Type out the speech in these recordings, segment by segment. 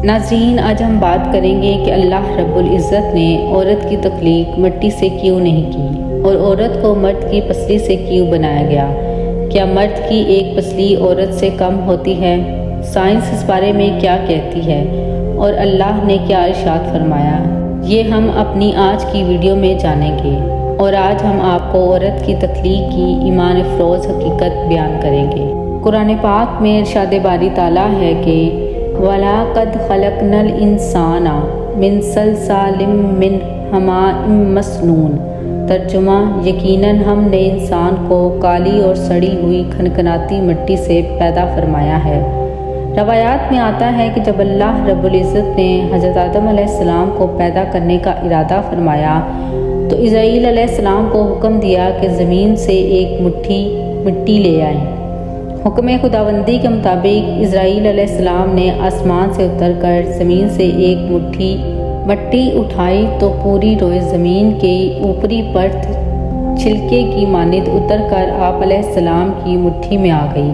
ناظرین، آج ہم بات کریں گے کہ اللہ رب العزت نے عورت کی تخلیق مٹی سے کیوں نہیں کی اور عورت کو مرد کی پسلی سے کیوں بنایا گیا۔ کیا مرد کی ایک پسلی عورت سے کم ہوتی ہے؟ سائنس اس بارے میں کیا کہتی ہے اور اللہ نے کیا ارشاد فرمایا، یہ ہم اپنی آج کی ویڈیو میں جانیں گے۔ اور آج ہم آپ کو عورت کی تخلیق کی ایمان افروز حقیقت بیان کریں گے۔ قرآن پاک میں ارشاد باری تعالیٰ ہے کہ وَلَقَدْ خَلَقْنَا الْإِنسَانَ مِنْ صَلْصَالٍ مِّنْ حَمَإٍ مَّسْنُونٍ۔ ترجمہ: یقیناً ہم نے انسان کو کالی اور سڑی ہوئی کھنکھناتی مٹی سے پیدا فرمایا ہے۔ روایات میں آتا ہے کہ جب اللہ رب العزت نے حضرت آدم علیہ السلام کو پیدا کرنے کا ارادہ فرمایا تو اسرائیل علیہ السلام کو حکم دیا کہ زمین سے ایک مٹھی مٹی لے آئیں۔ حکم خداوندی کے مطابق اسرائیل علیہ السلام نے آسمان سے اتر کر زمین سے ایک مٹھی مٹی اٹھائی تو پوری روئے زمین کی اوپری پرت چھلکے کی مانند اتر کر آپ علیہ السلام کی مٹھی میں آ گئی،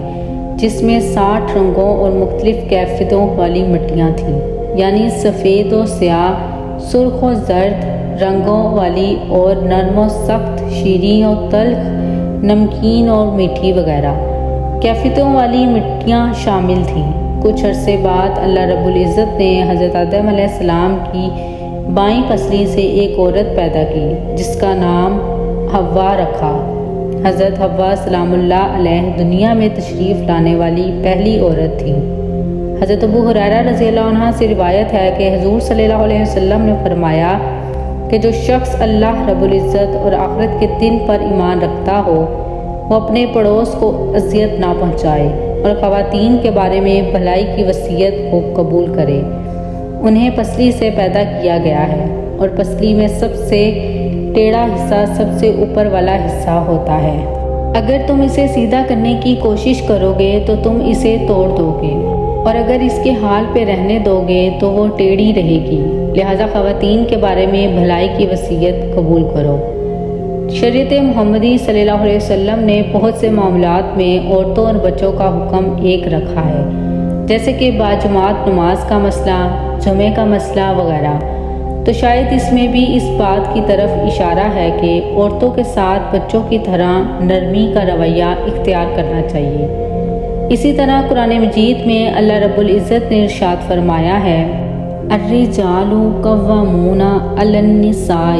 جس میں 60 رنگوں اور مختلف کیفیتوں والی مٹیاں تھیں، یعنی سفید و سیاہ، سرخ و زرد رنگوں والی اور نرم و سخت، شیریں و تلخ، نمکین اور میٹھی وغیرہ کیفیتوں والی مٹیاں شامل تھیں۔ کچھ عرصے بعد اللہ رب العزت نے حضرت آدم علیہ السلام کی بائیں پسلی سے ایک عورت پیدا کی جس کا نام حوا رکھا۔ حضرت حوا سلام اللہ علیہ دنیا میں تشریف لانے والی پہلی عورت تھی۔ حضرت ابو ہریرہ رضی اللہ عنہ سے روایت ہے کہ حضور صلی اللہ علیہ وسلم نے فرمایا کہ جو شخص اللہ رب العزت اور آخرت کے دن پر ایمان رکھتا ہو وہ اپنے پڑوس کو اذیت نہ پہنچائے اور خواتین کے بارے میں بھلائی کی وصیت کو قبول کرے۔ انہیں پسلی سے پیدا کیا گیا ہے اور پسلی میں سب سے ٹیڑھا حصہ سب سے اوپر والا حصہ ہوتا ہے۔ اگر تم اسے سیدھا کرنے کی کوشش کرو گے تو تم اسے توڑ دو گے اور اگر اس کے حال پہ رہنے دو گے تو وہ ٹیڑھی رہے گی، لہذا خواتین کے بارے میں بھلائی کی وصیت قبول کرو۔ شریعت محمدی صلی اللہ علیہ وسلم نے بہت سے معاملات میں عورتوں اور بچوں کا حکم ایک رکھا ہے، جیسے کہ باجماعت نماز کا مسئلہ، جمعے کا مسئلہ وغیرہ۔ تو شاید اس میں بھی اس بات کی طرف اشارہ ہے کہ عورتوں کے ساتھ بچوں کی طرح نرمی کا رویہ اختیار کرنا چاہیے۔ اسی طرح قرآن مجید میں اللہ رب العزت نے ارشاد فرمایا ہے الرجال قوامون علی النساء،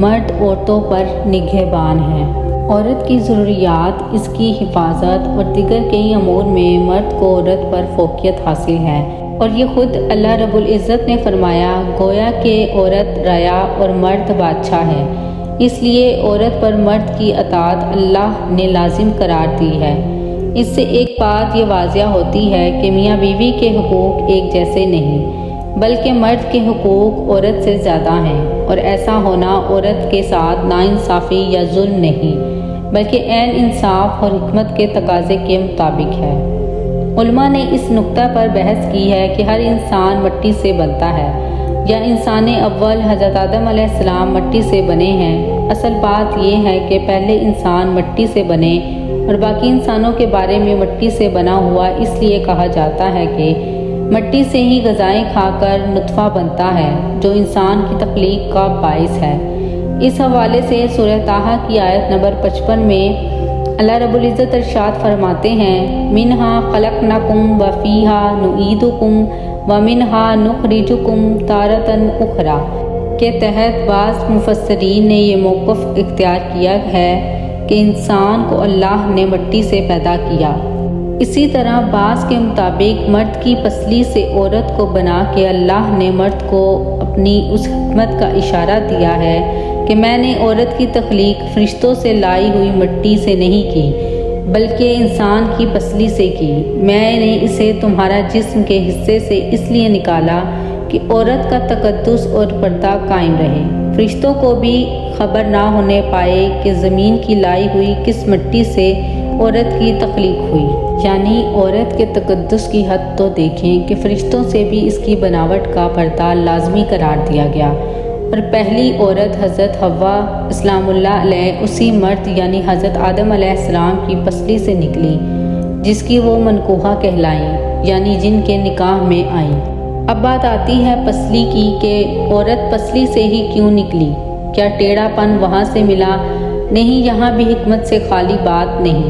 مرد عورتوں پر نگہبان ہیں۔ عورت کی ضروریات، اس کی حفاظت اور دیگر کئی امور میں مرد کو عورت پر فوقیت حاصل ہے، اور یہ خود اللہ رب العزت نے فرمایا گویا کہ عورت رعایا اور مرد بادشاہ ہے، اس لیے عورت پر مرد کی اطاعت اللہ نے لازم قرار دی ہے۔ اس سے ایک بات یہ واضح ہوتی ہے کہ میاں بیوی کے حقوق ایک جیسے نہیں، بلکہ مرد کے حقوق عورت سے زیادہ ہیں، اور ایسا ہونا عورت کے ساتھ ناانصافی یا ظلم نہیں، بلکہ عین انصاف اور حکمت کے تقاضے کے مطابق ہے۔ علماء نے اس نقطہ پر بحث کی ہے کہ ہر انسان مٹی سے بنتا ہے یا انسان اول حضرت آدم علیہ السلام مٹی سے بنے ہیں۔ اصل بات یہ ہے کہ پہلے انسان مٹی سے بنے اور باقی انسانوں کے بارے میں مٹی سے بنا ہوا اس لیے کہا جاتا ہے کہ مٹی سے ہی غذائیں کھا کر نطفہ بنتا ہے جو انسان کی تخلیق کا باعث ہے۔ اس حوالے سے سورہ طٰہٰ کی آیت نمبر 55 میں اللہ رب العزت ارشاد فرماتے ہیں منہا خلقناکم وفیہا نعیدکم ومنہا نخرجکم تارۃ اخری کے تحت بعض مفسرین نے یہ موقف اختیار کیا ہے کہ انسان کو اللہ نے مٹی سے پیدا کیا۔ اسی طرح بعض کے مطابق مرد کی پسلی سے عورت کو بنا کے اللہ نے مرد کو اپنی اس حکمت کا اشارہ دیا ہے کہ میں نے عورت کی تخلیق فرشتوں سے لائی ہوئی مٹی سے نہیں کی بلکہ انسان کی پسلی سے کی۔ میں نے اسے تمہارا جسم کے حصے سے اس لیے نکالا کہ عورت کا تقدس اور پردہ قائم رہے، فرشتوں کو بھی خبر نہ ہونے پائے کہ زمین کی لائی ہوئی کس مٹی سے عورت کی تخلیق ہوئی۔ یعنی عورت کے تقدس کی حد تو دیکھیں کہ فرشتوں سے بھی اس کی بناوٹ کا پردہ لازمی قرار دیا گیا، اور پہلی عورت حضرت حوا اسلام اللہ علیہ اسی مرد یعنی حضرت آدم علیہ السلام کی پسلی سے نکلی جس کی وہ منکوحہ کہلائیں، یعنی جن کے نکاح میں آئیں۔ اب بات آتی ہے پسلی کی کہ عورت پسلی سے ہی کیوں نکلی؟ کیا ٹیڑھا پن وہاں سے ملا؟ نہیں، یہاں بھی حکمت سے خالی بات نہیں۔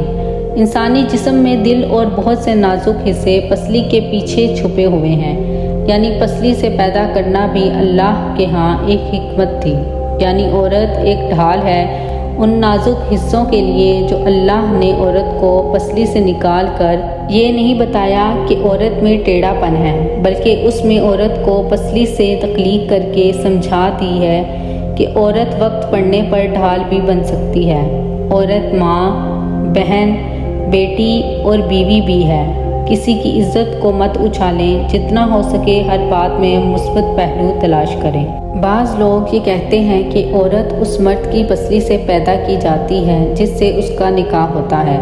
انسانی جسم میں دل اور بہت سے نازک حصے پسلی کے پیچھے چھپے ہوئے ہیں، یعنی پسلی سے پیدا کرنا بھی اللہ کے ہاں ایک حکمت تھی۔ یعنی عورت ایک ڈھال ہے ان نازک حصوں کے لیے جو اللہ نے عورت کو پسلی سے نکال کر یہ نہیں بتایا کہ عورت میں ٹیڑھا پن ہے، بلکہ اس میں عورت کو پسلی سے تخلیق کر کے سمجھا دی ہے کہ عورت وقت پڑنے پر ڈھال بھی بن سکتی ہے۔ عورت ماں، بہن، بیٹی اور بیوی بھی ہے۔ کسی کی عزت کو مت اچھالیں، جتنا ہو سکے ہر بات میں مثبت پہلو تلاش کریں۔ بعض لوگ یہ کہتے ہیں کہ عورت اس مرد کی پسلی سے پیدا کی جاتی ہے جس سے اس کا نکاح ہوتا ہے۔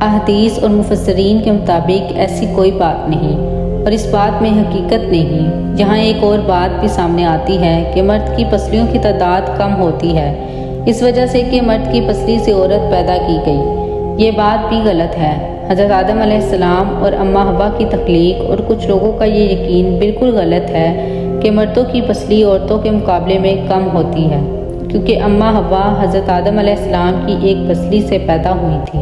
احادیث اور مفسرین کے مطابق ایسی کوئی بات نہیں، اور اس بات میں حقیقت نہیں۔ یہاں ایک اور بات بھی سامنے آتی ہے کہ مرد کی پسلیوں کی تعداد کم ہوتی ہے، اس وجہ سے کہ مرد کی پسلی سے عورت پیدا کی گئی۔ یہ بات بھی غلط ہے۔ حضرت آدم علیہ السلام اور اماں حوا کی تخلیق اور کچھ لوگوں کا یہ یقین بالکل غلط ہے کہ مردوں کی پسلی عورتوں کے مقابلے میں کم ہوتی ہے، کیونکہ اماں حوا حضرت آدم علیہ السلام کی ایک پسلی سے پیدا ہوئی تھی،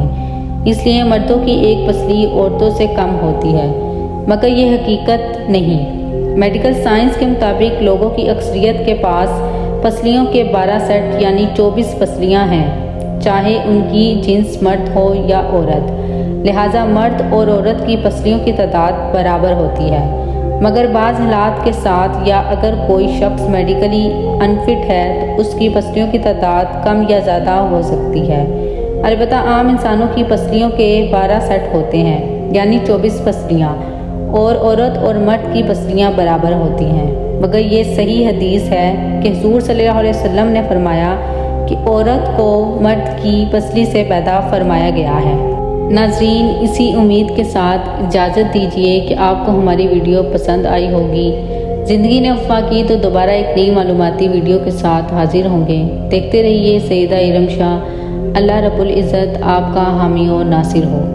اس لیے مردوں کی ایک پسلی عورتوں سے کم ہوتی ہے، مگر یہ حقیقت نہیں۔ میڈیکل سائنس کے مطابق لوگوں کی اکثریت کے پاس پسلیوں کے 12 سیٹ یعنی 24 پسلیاں ہیں، چاہے ان کی جنس مرد ہو یا عورت، لہٰذا مرد اور عورت کی پسلیوں کی تعداد برابر ہوتی ہے۔ مگر بعض حالات کے ساتھ یا اگر کوئی شخص میڈیکلی انفٹ ہے تو اس کی پسلیوں کی تعداد کم یا زیادہ ہو سکتی ہے۔ البتہ عام انسانوں کی پسلیوں کے 12 سیٹ ہوتے ہیں، یعنی 24 پسلیاں، اور عورت اور مرد کی پسلیاں برابر ہوتی ہیں۔ مگر یہ صحیح حدیث ہے کہ حضور صلی اللہ علیہ وسلم نے فرمایا کہ عورت کو مرد کی پسلی سے پیدا فرمایا گیا ہے۔ ناظرین، اسی امید کے ساتھ اجازت دیجیے کہ آپ کو ہماری ویڈیو پسند آئی ہوگی۔ زندگی نے وفا کی تو دوبارہ ایک نئی معلوماتی ویڈیو کے ساتھ حاضر ہوں گے۔ دیکھتے رہیے سیدہ ارم شاہ۔ اللہ رب العزت آپ کا حامی و ناصر ہو۔